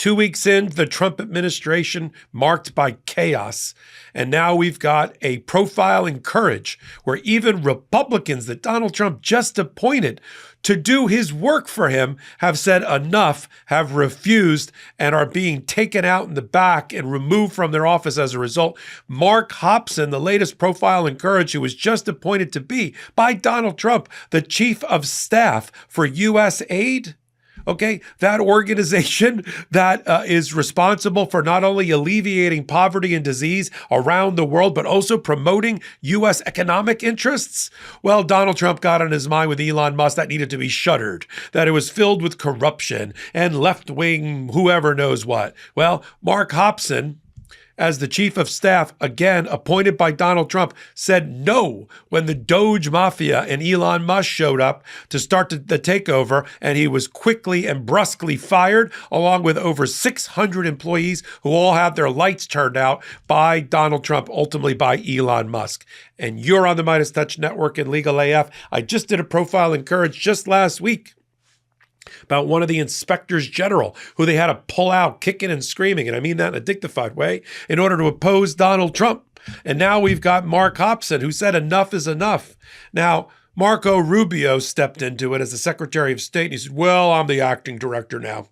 2 weeks in, the Trump administration marked by chaos. And now we've got a profile in courage where even Republicans that Donald Trump just appointed to do his work for him have said enough, have refused, and are being taken out in the back and removed from their office as a result. Mark Hobson, the latest profile in courage, who was just appointed to be, by Donald Trump, the chief of staff for USAID, okay, that organization that is responsible for not only alleviating poverty and disease around the world, but also promoting U.S. economic interests. Well, Donald Trump got on his mind with Elon Musk that needed to be shuttered, that it was filled with corruption and left-wing whoever knows what. Well, Mark Hobson, as the chief of staff, again, appointed by Donald Trump, said no when the DOGE mafia and Elon Musk showed up to start the takeover, and he was quickly and brusquely fired, along with over 600 employees who all had their lights turned out by Donald Trump, ultimately by Elon Musk. And you're on the MeidasTouch Network and Legal AF. I just did a profile in Courage just last week about one of the inspectors general who they had to pull out kicking and screaming, and I mean that in a dignified way, in order to oppose Donald Trump. And now we've got Mark Hobson, who said enough is enough. Now, Marco Rubio stepped into it as the Secretary of State, and he said, well, I'm the acting director now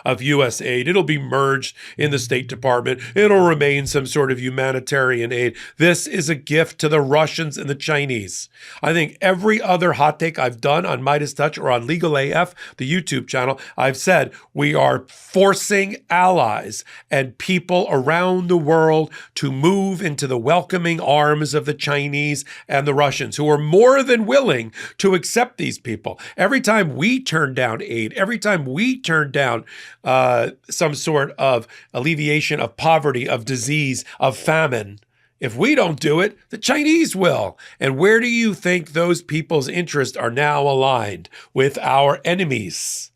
of USAID. It'll be merged in the State Department. It'll remain some sort of humanitarian aid. This is a gift to the Russians and the Chinese. I think every other hot take I've done on MeidasTouch or on Legal AF, the YouTube channel, I've said we are forcing allies and people around the world to move into the welcoming arms of the Chinese and the Russians, who are more than willing to accept these people. Every time we turn down aid, every time we turn down some sort of alleviation of poverty, of disease, of famine, if we don't do it, the Chinese will. And where do you think those people's interests are now aligned? With our enemies,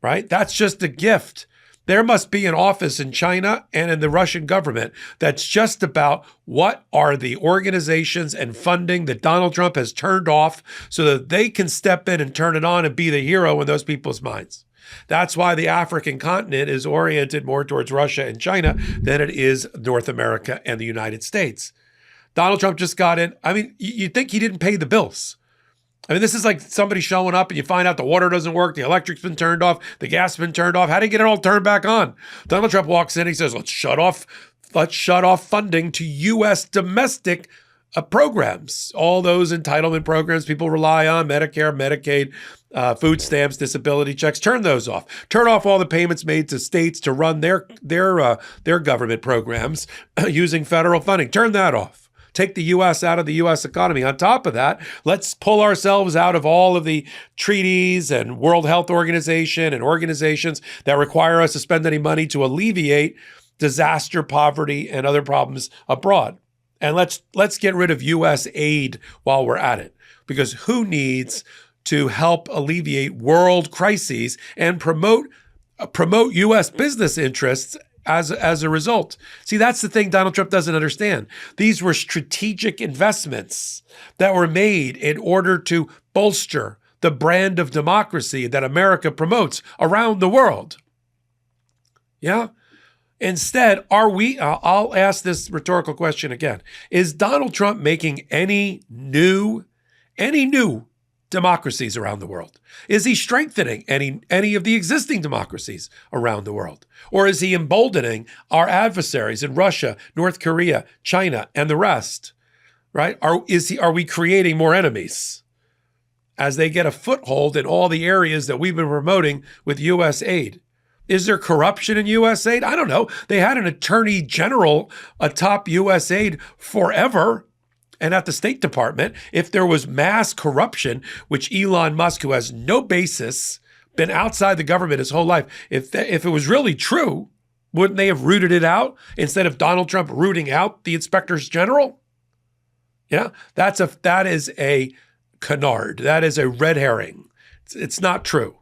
right? That's just a gift. There must be an office in China and in the Russian government that's just about what are the organizations and funding that Donald Trump has turned off so that they can step in and turn it on and be the hero in those people's minds. That's why the African continent is oriented more towards Russia and China than it is North America and the United States. Donald Trump just got in. I mean, you'd think he didn't pay the bills. I mean, this is like somebody showing up and you find out the water doesn't work, the electric's been turned off, the gas has been turned off. How do you get it all turned back on? Donald Trump walks in, he says, let's shut off funding to U.S. domestic programs, all those entitlement programs people rely on, Medicare, Medicaid, food stamps, disability checks, turn those off. Turn off all the payments made to states to run their government programs using federal funding. Turn that off. Take the U.S. out of the U.S. economy. On top of that, let's pull ourselves out of all of the treaties and World Health Organization and organizations that require us to spend any money to alleviate disaster, poverty, and other problems abroad. And let's get rid of U.S. aid while we're at it, because who needs to help alleviate world crises and promote U.S. business interests as a result? See, that's the thing Donald Trump doesn't understand. These were strategic investments that were made in order to bolster the brand of democracy that America promotes around the world. Yeah? Instead, I'll ask this rhetorical question again. Is Donald Trump making any new democracies around the world? Is he strengthening any of the existing democracies around the world? Or is he emboldening our adversaries in Russia, North Korea, China, and the rest? Right? Are we creating more enemies as they get a foothold in all the areas that we've been promoting with U.S. aid? Is there corruption in USAID? I don't know. They had an attorney general atop USAID forever and at the State Department. If there was mass corruption, which Elon Musk, who has no basis, been outside the government his whole life, if it was really true, wouldn't they have rooted it out instead of Donald Trump rooting out the inspectors general? Yeah, that is a canard. That is a red herring. It's not true.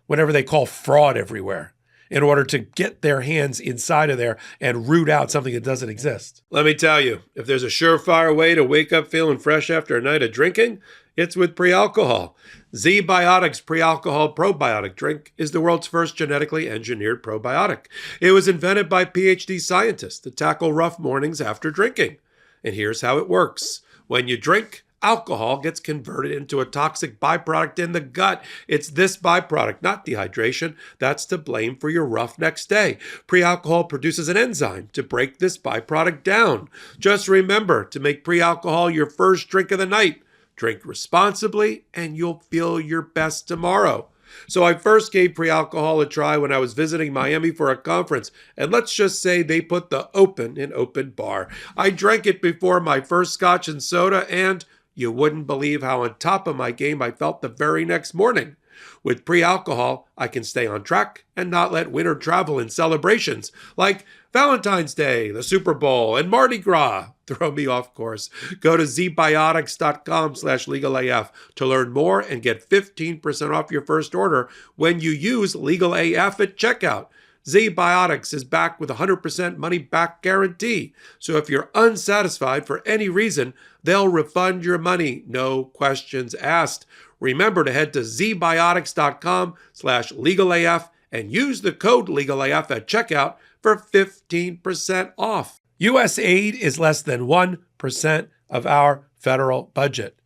Whatever they call fraud everywhere. in order to get their hands inside of there and root out something that doesn't exist. Let me tell you, if there's a surefire way to wake up feeling fresh after a night of drinking, it's with pre-alcohol. Z-Biotic's pre-alcohol probiotic drink is the world's first genetically engineered probiotic. It was invented by PhD scientists to tackle rough mornings after drinking. And here's how it works. When you drink, alcohol gets converted into a toxic byproduct in the gut. It's this byproduct, not dehydration, that's to blame for your rough next day. Pre-alcohol produces an enzyme to break this byproduct down. Just remember to make pre-alcohol your first drink of the night. Drink responsibly and you'll feel your best tomorrow. So I first gave pre-alcohol a try when I was visiting Miami for a conference, and let's just say they put the open in open bar. I drank it before my first scotch and soda, and you wouldn't believe how on top of my game I felt the very next morning. With pre-alcohol, I can stay on track and not let winter travel in celebrations like Valentine's Day, the Super Bowl, and Mardi Gras throw me off course. Go to zbiotics.com/legalaf to learn more and get 15% off your first order when you use LegalAF at checkout. Z-Biotics is back with a 100% money-back guarantee. So if you're unsatisfied for any reason, they'll refund your money. No questions asked. Remember to head to zbiotics.com/legalaf and use the code LegalAF at checkout for 15% off. USAID is less than 1% of our federal budget.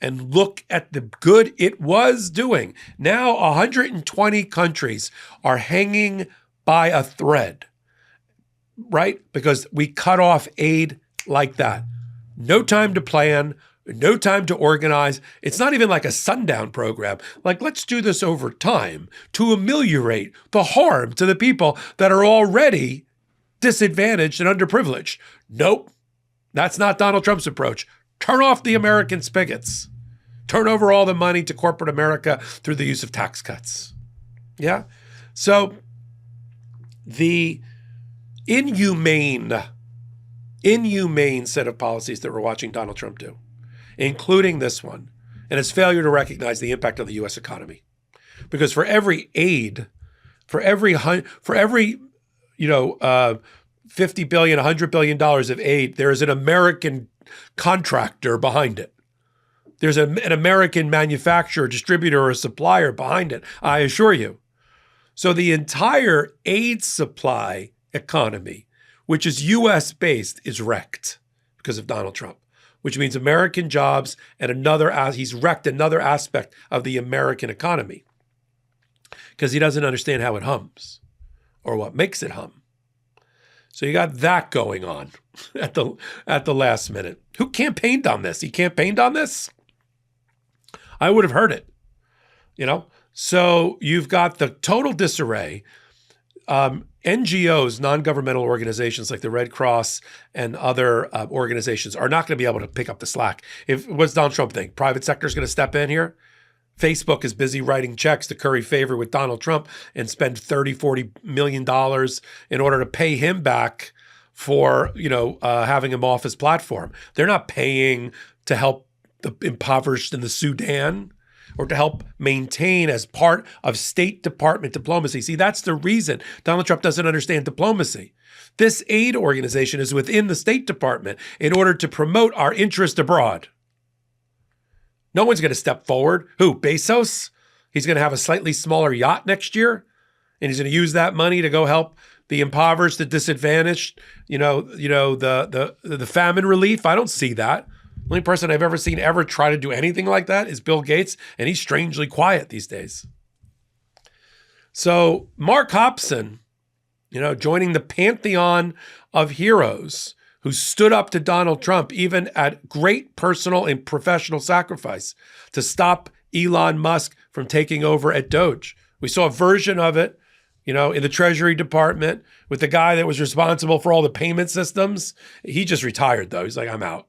And look at the good it was doing. Now 120 countries are hanging by a thread, right? Because we cut off aid like that. No time to plan, no time to organize. It's not even like a sundown program. Like, let's do this over time to ameliorate the harm to the people that are already disadvantaged and underprivileged. Nope, that's not Donald Trump's approach. Turn off the American spigots. Turn over all the money to corporate America through the use of tax cuts. Yeah? So the inhumane set of policies that we're watching Donald Trump do, including this one, and his failure to recognize the impact of the U.S. economy. Because for every aid, for every 50 billion, $100 billion of aid, there is an American contractor behind it. There's an American manufacturer, distributor, or supplier behind it, I assure you. So the entire aid supply economy, which is U.S.-based, is wrecked because of Donald Trump, which means American jobs and he's wrecked another aspect of the American economy because he doesn't understand how it hums or what makes it hum. So you got that going on at the last minute. Who campaigned on this? He campaigned on this? I would have heard it, So you've got the total disarray. NGOs, non-governmental organizations like the Red Cross and other organizations are not going to be able to pick up the slack. What's Donald Trump think? Private sector is going to step in here? Facebook is busy writing checks to curry favor with Donald Trump and spend $30-40 million in order to pay him back for, having him off his platform. They're not paying to help the impoverished in the Sudan or to help maintain as part of State Department diplomacy. See, that's the reason Donald Trump doesn't understand diplomacy. This aid organization is within the State Department in order to promote our interest abroad. No one's going to step forward. Who? Bezos? He's going to have a slightly smaller yacht next year, and he's going to use that money to go help the impoverished, the disadvantaged, the famine relief. I don't see that. The only person I've ever seen ever try to do anything like that is Bill Gates, and he's strangely quiet these days. So Mark Hobson, joining the pantheon of heroes who stood up to Donald Trump, even at great personal and professional sacrifice, to stop Elon Musk from taking over at DOGE. We saw a version of it, in the Treasury Department with the guy that was responsible for all the payment systems. He just retired, though. He's like, I'm out.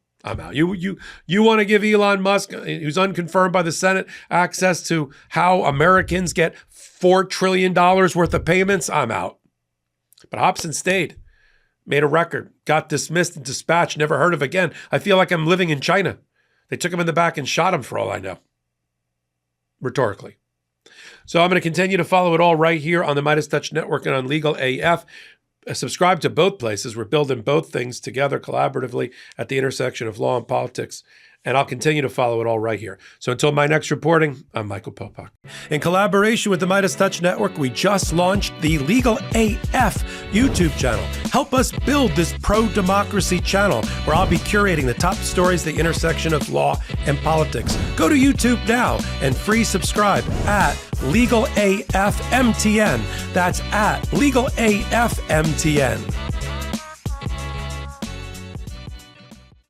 You want to give Elon Musk, who's unconfirmed by the Senate, access to how Americans get $4 trillion worth of payments? I'm out. But Hobson stayed, made a record, got dismissed and dispatched, never heard of again. I feel like I'm living in China. They took him in the back and shot him for all I know. Rhetorically. So I'm going to continue to follow it all right here on the MeidasTouch Network and on Legal AF. Subscribe to both places. We're building both things together collaboratively at the intersection of law and politics. And I'll continue to follow it all right here. So until my next reporting, I'm Michael Popok. In collaboration with the MeidasTouch Network, we just launched the Legal AF YouTube channel. Help us build this pro-democracy channel where I'll be curating the top stories at the intersection of law and politics. Go to YouTube now and free subscribe at Legal AF MTN. That's at Legal AF MTN.